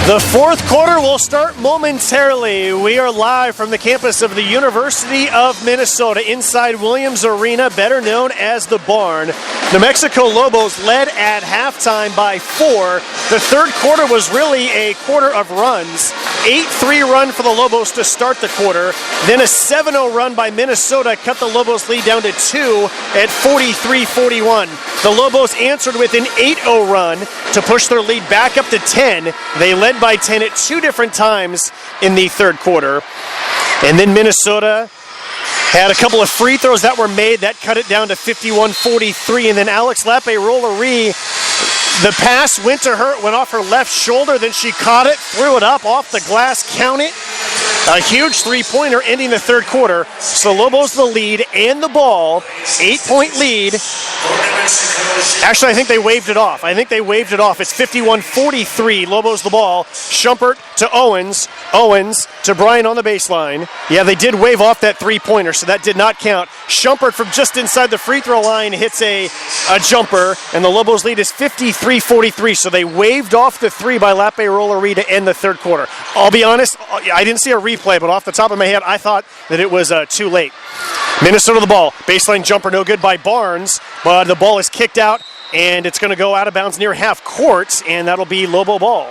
The fourth quarter will start momentarily. We are live from the campus of the University of Minnesota inside Williams Arena, better known as the Barn. New Mexico Lobos led at halftime by 4. The third quarter was really a quarter of runs. 8-3 run for the Lobos to start the quarter. Then a 7-0 run by Minnesota cut the Lobos lead down to 2 at 43-41. The Lobos answered with an 8-0 run to push their lead back up to 10. They led by 10 at two different times in the third quarter. And then Minnesota had a couple of free throws that were made. That cut it down to 51-43. And then Alex Lape-Rollery, the pass went to her, went off her left shoulder, then she caught it, threw it up off the glass, count it. A huge three-pointer ending the third quarter. So Lobos the lead and the ball, 8-point lead. Actually, I think they waved it off. It's 51-43. Lobos the ball. Schumpert to Owens. Owens to Bryan on the baseline. Yeah, they did wave off that three-pointer, so that did not count. Schumpert from just inside the free throw line hits a jumper, and the Lobos lead is 53-43. So they waved off the three by Lape-Rollery to end the third quarter. I'll be honest, I didn't see a replay, but off the top of my head, I thought that it was too late. Minnesota the ball. Baseline jumper no good by Barnes, but the ball is kicked out, and it's going to go out of bounds near half court, and that'll be Lobo ball.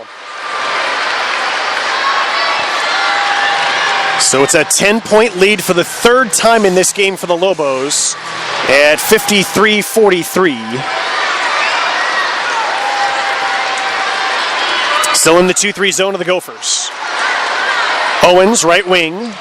So it's a 10-point lead for the third time in this game for the Lobos at 53-43. Still in the 2-3 zone of the Gophers. Owens, right wing.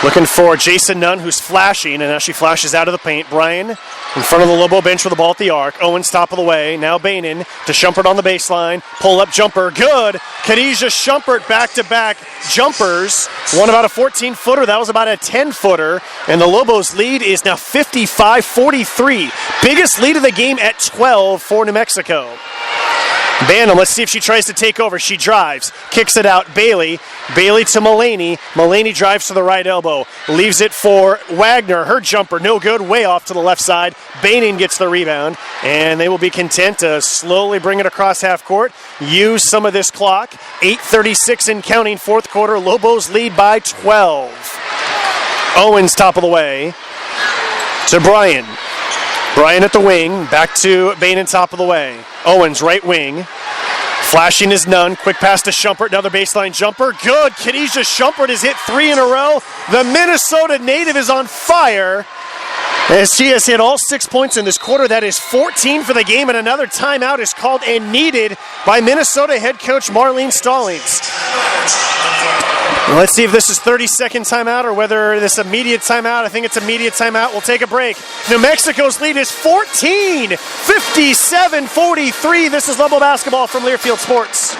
Looking for Jason Nunn, who's flashing, and now she flashes out of the paint. Bryan in front of the Lobo bench with the ball at the arc. Owens top of the way. Now Bainan to Schumpert on the baseline. Pull-up jumper. Good. Khadijah Schumpert back-to-back jumpers. One about a 14-footer. That was about a 10-footer. And the Lobos lead is now 55-43. Biggest lead of the game at 12 for New Mexico. Bannum, let's see if she tries to take over. She drives, kicks it out. Bailey to Mulaney. Mulaney drives to the right elbow, leaves it for Wagner. Her jumper, no good, way off to the left side. Bainan gets the rebound, and they will be content to slowly bring it across half court. Use some of this clock. 8:36 in counting, fourth quarter. Lobos lead by 12. Owens top of the way to Bryan. Bryan at the wing, back to Bainan top of the way. Owens, right wing. Flashing is Nunn. Quick pass to Schumpert. Another baseline jumper. Good. Khadijah Schumpert has hit 3 in a row. The Minnesota native is on fire, as she has hit all 6 points in this quarter. That is 14 for the game, and another timeout is called and needed by Minnesota head coach Marlene Stallings. Let's see if this is 30-second timeout or whether this is immediate timeout. I think it's immediate timeout. We'll take a break. New Mexico's lead is 14, 57-43. This is Lobo basketball from Learfield Sports.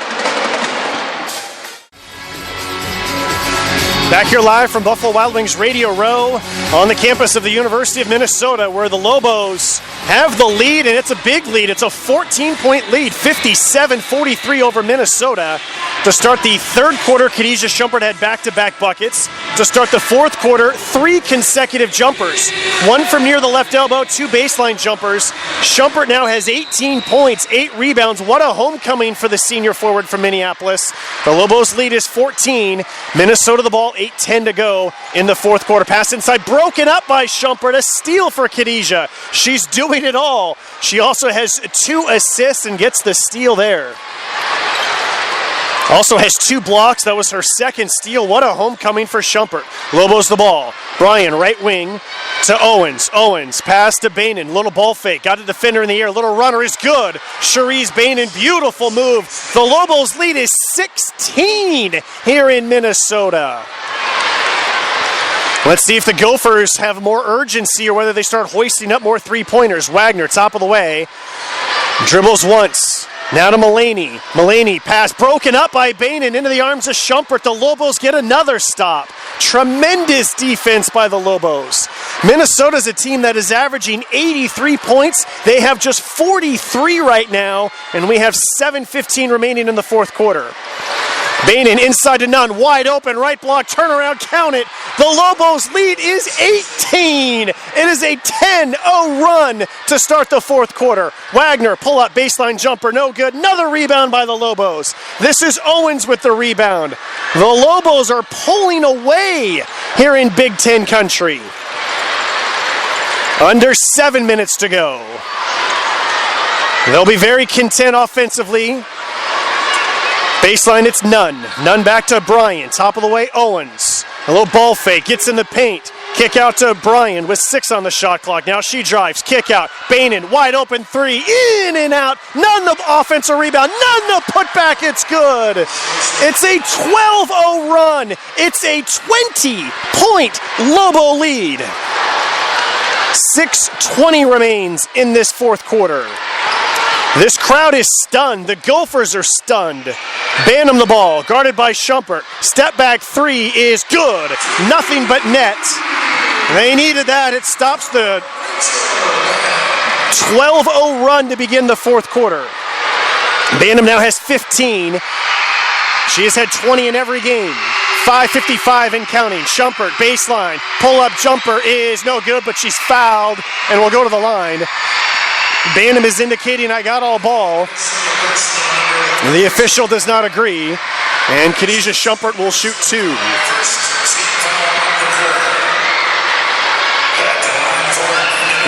Back here live from Buffalo Wild Wings Radio Row on the campus of the University of Minnesota, where the Lobos have the lead, and it's a big lead. It's a 14-point lead, 57-43 over Minnesota. To start the third quarter, Khadijah Schumpert had back-to-back buckets. To start the fourth quarter, 3 consecutive jumpers. 1 from near the left elbow, 2 baseline jumpers. Schumpert now has 18 points, 8 rebounds. What a homecoming for the senior forward from Minneapolis. The Lobos lead is 14. Minnesota the ball, 8:10 to go in the fourth quarter. Pass inside, broken up by Schumpert. A steal for Khadijah. She's doing it all. She also has 2 assists and gets the steal there. Also has 2 blocks. That was her second steal. What a homecoming for Schumpert. Lobos the ball. Bryan, right wing to Owens. Owens, pass to Bainan. Little ball fake. Got a defender in the air. Little runner is good. Cherise Bainan, beautiful move. The Lobos lead is 16 here in Minnesota. Let's see if the Gophers have more urgency or whether they start hoisting up more three-pointers. Wagner, top of the way. Dribbles once. Now to Mulaney. Mulaney, pass broken up by Bainan into the arms of Schumpert. The Lobos get another stop. Tremendous defense by the Lobos. Minnesota's a team that is averaging 83 points. They have just 43 right now, and we have 7:15 remaining in the fourth quarter. Bainan inside to Nunn, wide open, right block, turnaround, count it. The Lobos lead is 18. It is a 10-0 run to start the fourth quarter. Wagner, pull up, baseline jumper, no good. Another rebound by the Lobos. This is Owens with the rebound. The Lobos are pulling away here in Big Ten country. Under 7 minutes to go. They'll be very content offensively. Baseline, it's Nunn. Nunn back to Bryan. Top of the way, Owens. A little ball fake, gets in the paint. Kick out to Bryan with 6 on the shot clock. Now she drives, kick out. Bainan, wide open 3, in and out. Nunn the offensive rebound. Nunn the putback, it's good. It's a 12-0 run. It's a 20-point Lobo lead. 6:20 remains in this fourth quarter. This crowd is stunned. The Gophers are stunned. Bannum the ball, guarded by Schumpert. Step back 3 is good. Nothing but net. They needed that. It stops the 12-0 run to begin the fourth quarter. Bannum now has 15. She has had 20 in every game. 5:55 and counting. Schumpert, baseline. Pull-up jumper is no good, but she's fouled and will go to the line. Bannum is indicating I got all ball. The official does not agree, and Khadijah Schumpert will shoot 2.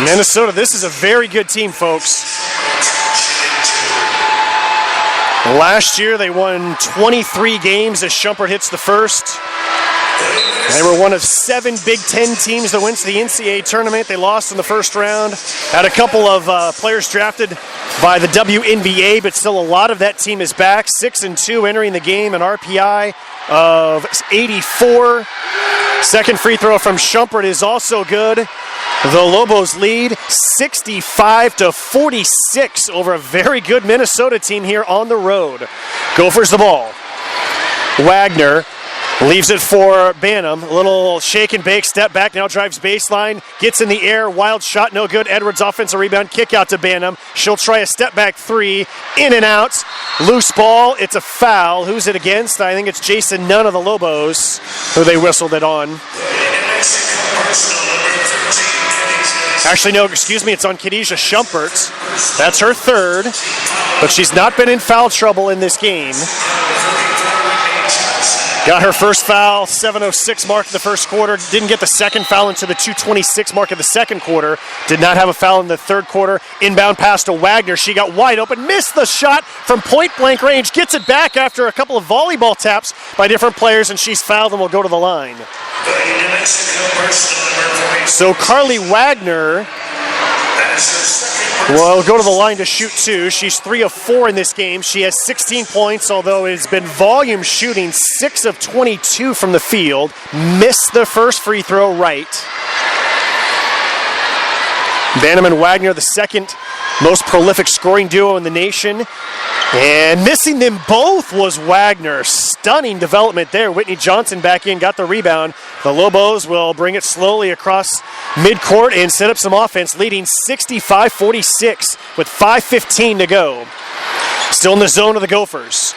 Minnesota, this is a very good team, folks. Last year they won 23 games as Schumpert hits the first. They were one of 7 Big Ten teams that went to the NCAA tournament. They lost in the first round. Had a couple of players drafted by the WNBA, but still a lot of that team is back. 6-2 entering the game, an RPI of 84. Second free throw from Schumpert is also good. The Lobos lead 65-46 over a very good Minnesota team here on the road. Gophers the ball. Wagner leaves it for Bannum. A little shake and bake, step back, now drives baseline, gets in the air, wild shot, no good. Edwards offensive rebound, kick out to Bannum. She'll try a step back 3, in and out. Loose ball, it's a foul. Who's it against? I think it's Jason Nunn of the Lobos, who they whistled it on. Actually, no, excuse me, it's on Khadijah Schumpert. That's her third, but she's not been in foul trouble in this game. Got her first foul, 7:06 mark in the first quarter. Didn't get the second foul until the 2:26 mark of the second quarter. Did not have a foul in the third quarter. Inbound pass to Wagner. She got wide open, missed the shot from point-blank range. Gets it back after a couple of volleyball taps by different players, and she's fouled and will go to the line. So Carly Wagner will go to the line to shoot 2. She's 3 of 4 in this game. She has 16 points, although it has been volume shooting, 6 of 22 from the field. Missed the first free throw right. Bannum and Wagner, the second most prolific scoring duo in the nation. And missing them both was Wagner. Stunning development there. Whitney Johnson back in, got the rebound. The Lobos will bring it slowly across midcourt and set up some offense, leading 65-46 with 5:15 to go. Still in the zone of the Gophers.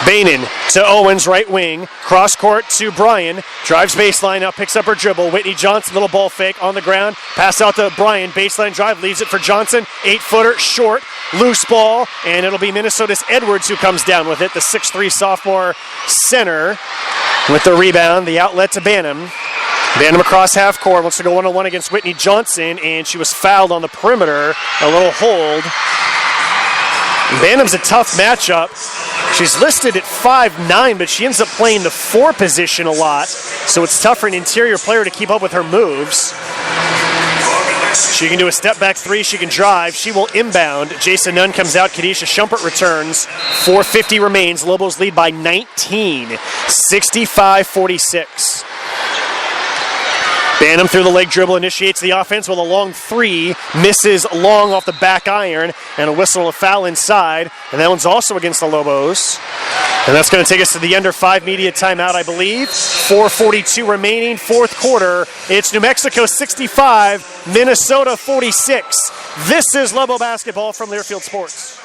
Bainan to Owens, right wing. Cross court to Bryan. Drives baseline, now picks up her dribble. Whitney Johnson, little ball fake on the ground. Pass out to Bryan. Baseline drive, leaves it for Johnson. 8-footer, short, loose ball. And it'll be Minnesota's Edwards who comes down with it. The 6'3 sophomore center with the rebound. The outlet to Bannum. Bannum across half court. Wants to go one-on-one against Whitney Johnson. And she was fouled on the perimeter. A little hold. Bannum's a tough matchup. She's listed at 5'9", but she ends up playing the 4 position a lot, so it's tough for an interior player to keep up with her moves. She can do a step back 3, she can drive, she will inbound. Jason Nunn comes out, Khadijah Schumpert returns. 4:50 remains, Lobos lead by 19, 65-46. Bannum through the leg dribble initiates the offense with a long 3, misses long off the back iron, and a whistle, a foul inside, and that one's also against the Lobos. And that's going to take us to the under 5 media timeout, I believe. 4:42 remaining, fourth quarter. It's New Mexico 65, Minnesota 46. This is Lobo basketball from Learfield Sports.